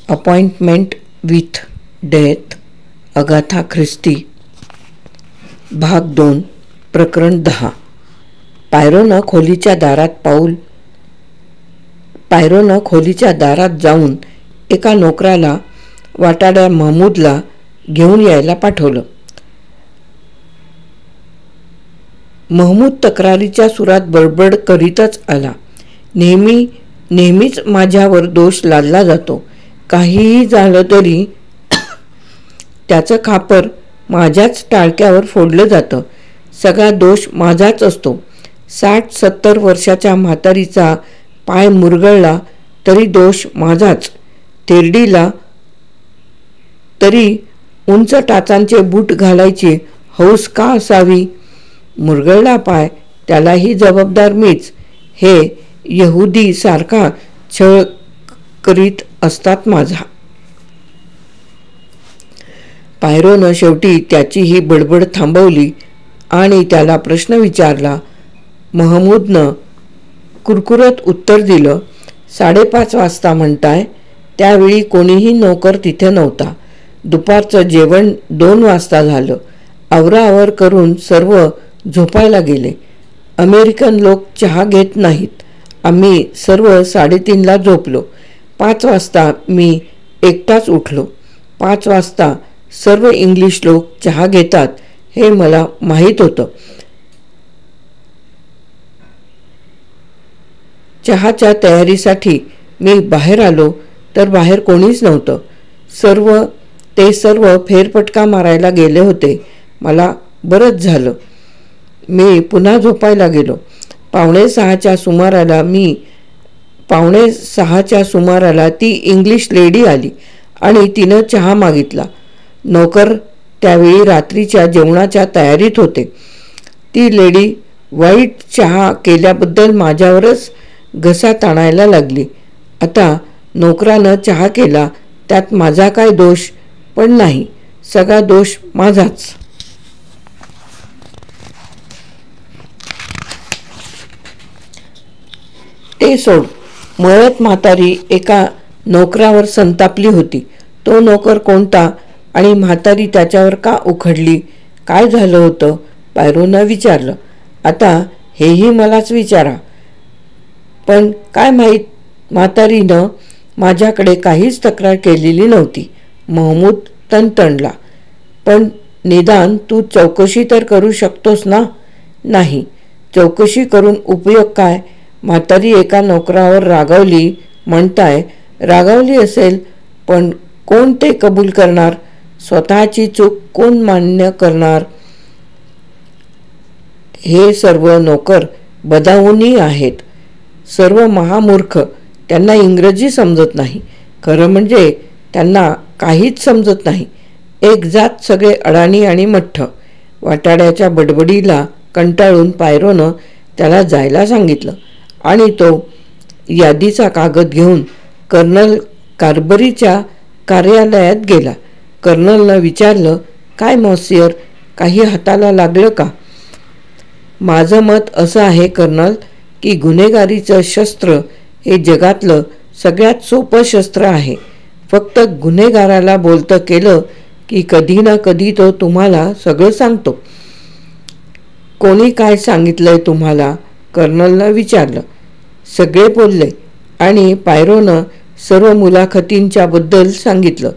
Appointment with death Agatha ख्रिस्ती भाग 2 प्रकरण 10. पायरोनं खोलीच्या दारात जाऊन एका नोकराला वाटाड्या महमूदला घेऊन यायला पाठवलं. महमूद तक्रारीच्या सुरात बडबड करीतच आला. नेहमीच माझ्यावर दोष लादला जातो. काहीही झालं तरी त्याचं खापर माझ्याच टाळक्यावर फोडलं जातं. सगळा दोष माझाच असतो. 60-70 वर्षाच्या म्हातारीचा पाय मुरगळला तरी दोष माझाच. तेरडीला तरी उंच टाचांचे बूट घालायची हौस का असावी? मुरगळला पाय त्यालाही जबाबदार मीच. हे यहुदी सारखा छळ करीत असतात माझा. पायरोनं शेवटी त्याची ही बडबड थांबवली आणि त्याला प्रश्न विचारला. महमूदनं कुरकुरत उत्तर दिलं, 5:30 वाजता म्हणताय? त्यावेळी कोणीही नोकर तिथे नव्हता. दुपारचं जेवण 2 वाजता झालं. आवराआवर करून सर्व झोपायला गेले. अमेरिकन लोक चहा घेत नाहीत. आम्ही सर्व 3:30ला झोपलो. 5 वाजता मी एकटाच उठलो. 5 वाजता सर्व इंग्लिश लोक चहा घेतात हे मला माहीत होतं. चहाच्या तयारीसाठी मी बाहेर आलो तर बाहेर कोणीच नव्हतं. ते सर्व फेरफटका मारायला गेले होते. मला बरंच झालं. मी पुन्हा झोपायला गेलो. 5:45च्या सुमाराला ती इंग्लिश लेडी आली आणि तिनं चहा मागितला. नोकर त्यावेळी रात्रीच्या जेवणाच्या तयारीत होते. ती लेडी वाईट चहा केल्याबद्दल माझ्यावरच घसा ताणायला लागली. आता नोकरानं चहा केला त्यात माझा काय दोष? पण नाही, सगळा दोष माझाच. ते सोड. मळत म्हातारी एका नोकरावर संतापली होती. तो नोकर कोणता आणि म्हातारी त्याच्यावर का उखडली? काय झालं होतं? पायरोनं विचारलं. आता हेही मलाच विचारा. पण काय माहीत, म्हातारीनं माझ्याकडे काहीच तक्रार केलेली नव्हती. महमूद तणतणला. पण निदान तू चौकशी तर करू शकतोस ना? नाही. चौकशी करून उपयोग काय? म्हातारी एका नोकरावर रागावली म्हणताय. रागावली असेल, पण कोण ते कबूल करणार? स्वतःची चूक कोण मान्य करणार? हे सर्व नोकर बदावूनी आहेत. सर्व महामूर्ख. त्यांना इंग्रजी समजत नाही. खरं म्हणजे त्यांना काहीच समजत नाही. एक जात सगळे अडाणी आणि मठ्ठ. वाटाड्याच्या बडबडीला कंटाळून पायरोनं त्याला जायला सांगितलं आणि तो यादीचा कागद घेऊन कर्नल कार्बरीच्या कार्यालयात गेला. कर्नलनं विचारलं, काय मॉसियर, काही हाताला लागलं का? माझं मत असं आहे कर्नल, की गुन्हेगारीचं शस्त्र हे जगातलं सगळ्यात सोपं शस्त्र आहे. फक्त गुन्हेगाराला बोलतं केलं की कधी ना कधी तो तुम्हाला सगळं सांगतो. कोणी काय सांगितलंय तुम्हाला? कर्नलनं विचारलं. सगळे बोलले आणि पायरोनं सर्व मुलाखतींच्या बद्दल सांगितलं.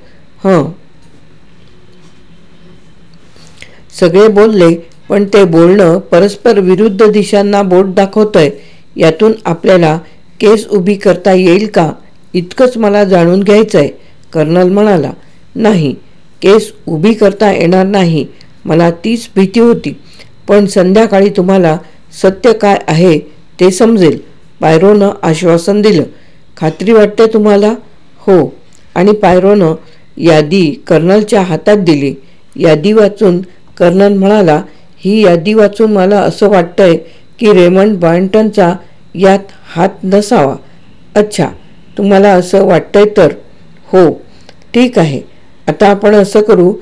सगळे बोलले, पण ते बोलणं परस्पर विरुद्ध दिशांना बोट दाखवतंय. यातून आपल्याला केस उभी करता येईल का, इतकंच मला जाणून घ्यायचंय. कर्नल म्हणाला. नाही, केस उभी करता येणार नाही. मला तीच भीती होती. पण संध्याकाळी तुम्हाला सत्य काय आहे ते समजेल. पायरोनं आश्वासन दिलं. खात्री वाटते तुम्हाला? हो. आणि पायरोनं यादी कर्नलच्या हातात दिली. यादी वाचून कर्नल म्हणाला, ही यादी वाचून मला असं वाटतंय की रेमंड बॉयंटनचा यात हात नसावा. अच्छा, तुम्हाला असं वाटतंय तर? हो. ठीक आहे. आता आपण असं करू,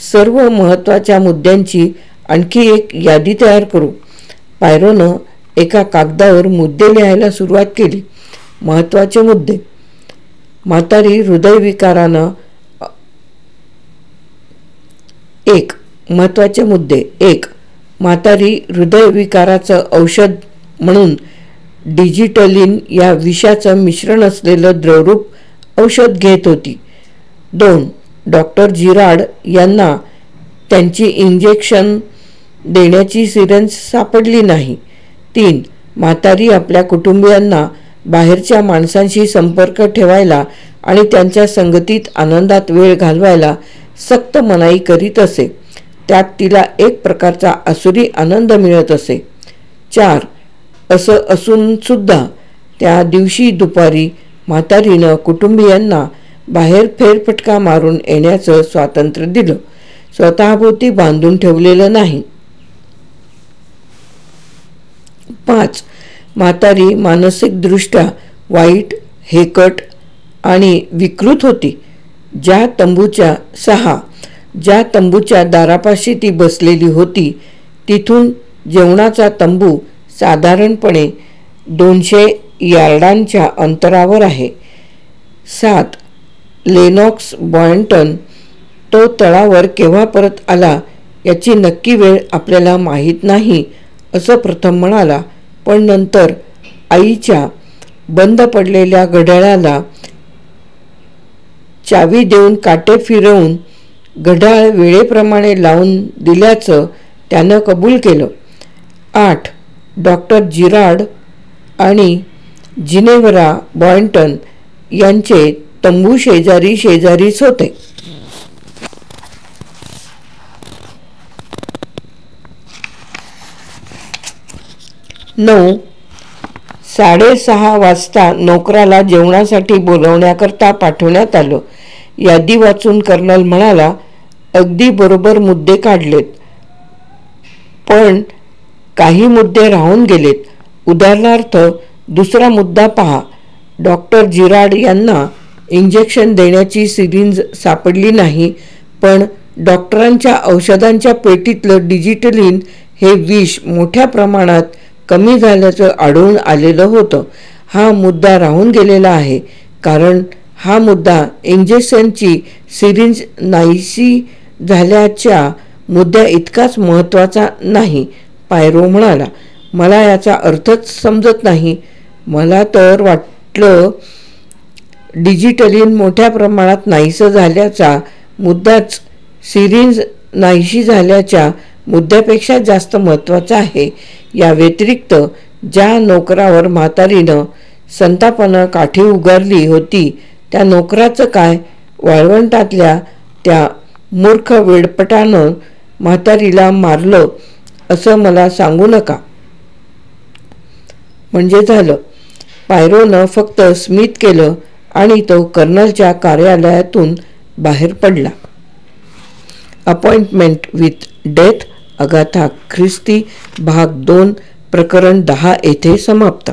सर्व महत्त्वाच्या मुद्द्यांची आणखी एक यादी तयार करू. पायरोनं एका कागदावर मुद्दे लिहायला सुरुवात केली. महत्त्वाचे मुद्दे. म्हातारी हृदयविकारानं एक महत्त्वाचे मुद्दे. 1. म्हातारी हृदयविकाराचं औषध म्हणून डिजिटलिन या विषाचं मिश्रण असलेलं द्रवरूप औषध घेत होती. 2. डॉक्टर जिराड यांना त्यांची इंजेक्शन देण्याची सिरिंज सापडली नाही. 3. म्हातारी आपल्या कुटुंबियांना बाहेरच्या माणसांशी संपर्क ठेवायला आणि त्यांच्या संगतीत आनंदात वेळ घालवायला सक्त मनाई करीत असे. त्यात तिला एक प्रकारचा आसुरी आनंद मिळत असे. 4. असं असून सुद्धा त्या दिवशी दुपारी म्हातारीनं कुटुंबियांना बाहेर फेरफटका मारून येण्याचं स्वातंत्र्य दिलं, स्वतःभोवती बांधून ठेवलेलं नाही. 5. म्हातारी मानसिकदृष्ट्या वाईट, हेकट आणि विकृत होती. 6. ज्या तंबूच्या दारापाशी ती बसलेली होती तिथून जेवणाचा तंबू साधारणपणे 200 यार्डांच्या अंतरावर आहे. 7. लेनॉक्स बॉयंटन तो तळावर केव्हा परत आला याची नक्की वेळ आपल्याला माहीत नाही असं प्रथम म्हणाला, पण नंतर आईच्या बंद पडलेल्या घड्याळाला चावी देऊन काटे फिरवून घड्याळ वेळेप्रमाणे लावून दिल्याचं त्यानं कबूल केलं. 8. डॉक्टर जिराड आणि जिनेव्हरा बॉयंटन यांचे तंबू शेजारी शेजारीच होते. 9. 6:30 वाजता नोकराला जेवणासाठी बोलवण्याकरता पाठवण्यात आलं. यादी वाचून कर्नल म्हणाला, अगदी बरोबर मुद्दे काढलेत, पण काही मुद्दे राहून गेलेत. उदाहरणार्थ, दुसरा मुद्दा पहा. डॉक्टर जिराड यांना इंजेक्शन देण्याची सिरिंज सापडली नाही, पण डॉक्टरांच्या औषधांच्या पेटीतलं डिजिटलिन हे विष मोठ्या प्रमाणात कमी झाल्याचं आढळून आलेलं होतं. हा मुद्दा राहून गेलेला आहे, कारण हा मुद्दा इंजेक्शनची सिरिंज नाहीशी झाल्याच्या मुद्द्या इतकाच महत्त्वाचा नाही. पायरो म्हणाला, मला याचा अर्थच समजत नाही. मला तर वाटलं डिजिटलिन मोठ्या प्रमाणात नाहीसं झाल्याचा मुद्दाच सिरिंज नाहीशी झाल्याच्या मुद्द्यापेक्षा जास्त महत्त्वाचा आहे. या व्यतिरिक्त ज्या नोकरावर म्हातारीनं संतापानं काठी उगारली होती त्या नोकराचं काय? वाळवंटातल्या त्या मूर्ख वेडपटानं म्हातारीला मारलं असं मला सांगू नका. म्हणजे झालं. पायरोनं फक्त स्मित केलं आणि तो कर्नलच्या कार्यालयातून बाहेर पडला. अपॉइंटमेंट विथ डेथ अगाथा ख्रिस्ती भाग 2 प्रकरण 10 येथे समाप्त.